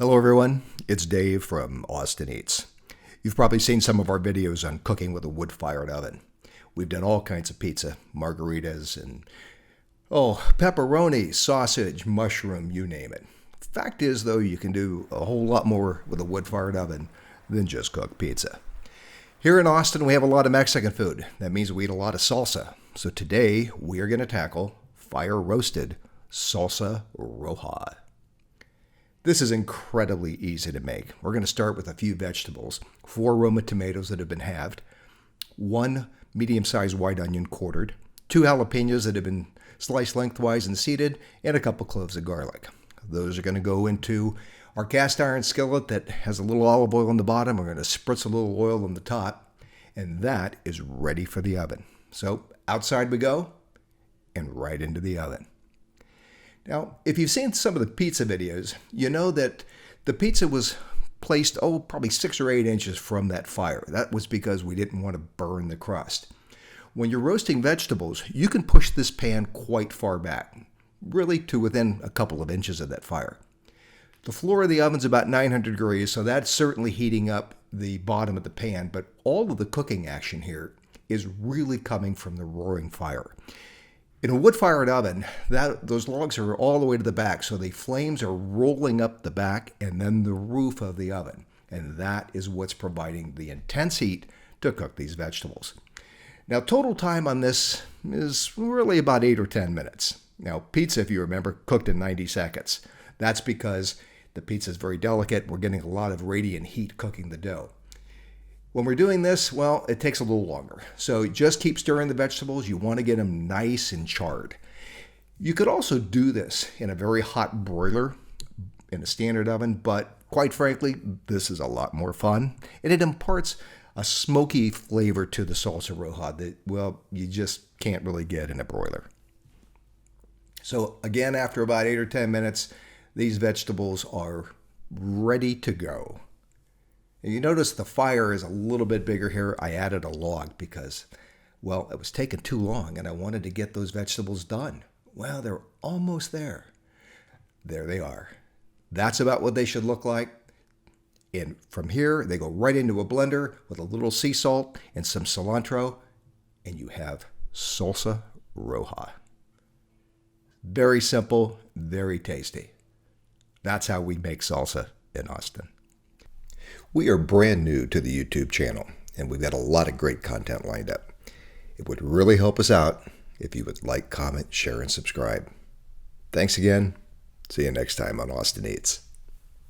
Hello everyone, it's Dave from Austin Eats. You've probably seen some of our videos on cooking with a wood-fired oven. We've done all kinds of pizza, margaritas, and pepperoni, sausage, mushroom, you name it. Fact is though, you can do a whole lot more with a wood-fired oven than just cook pizza. Here in Austin we have a lot of Mexican food. That means we eat a lot of salsa. So today we are going to tackle fire-roasted Salsa Roja. This is incredibly easy to make. We're going to start with a few vegetables, 4 Roma tomatoes that have been halved, 1 medium-sized white onion quartered, 2 jalapenos that have been sliced lengthwise and seeded, and a couple cloves of garlic. Those are going to go into our cast iron skillet that has a little olive oil on the bottom. We're going to spritz a little oil on the top, and that is ready for the oven. So outside we go, and right into the oven. Now, if you've seen some of the pizza videos, you know that the pizza was placed, probably 6 or 8 inches from that fire. That was because we didn't want to burn the crust. When you're roasting vegetables, you can push this pan quite far back, really to within a couple of inches of that fire. The floor of the oven's about 900 degrees, so that's certainly heating up the bottom of the pan, but all of the cooking action here is really coming from the roaring fire. In a wood-fired oven, those logs are all the way to the back, so the flames are rolling up the back and then the roof of the oven. And that is what's providing the intense heat to cook these vegetables. Now, total time on this is really about 8 or 10 minutes. Now, pizza, if you remember, cooked in 90 seconds. That's because the pizza is very delicate. We're getting a lot of radiant heat cooking the dough. When we're doing this, well, it takes a little longer. So just keep stirring the vegetables. You want to get them nice and charred. You could also do this in a very hot broiler in a standard oven, but quite frankly, this is a lot more fun. And it imparts a smoky flavor to the Salsa Roja that, well, you just can't really get in a broiler. So again, after about 8 or 10 minutes, these vegetables are ready to go. You notice the fire is a little bit bigger here. I added a log because, well, it was taking too long and I wanted to get those vegetables done. Well, they're almost there. There they are. That's about what they should look like. And from here, they go right into a blender with a little sea salt and some cilantro, and you have Salsa Roja. Very simple, very tasty. That's how we make salsa in Austin. We are brand new to the YouTube channel, and we've got a lot of great content lined up. It would really help us out if you would like, comment, share, and subscribe. Thanks again. See you next time on Austin Eats.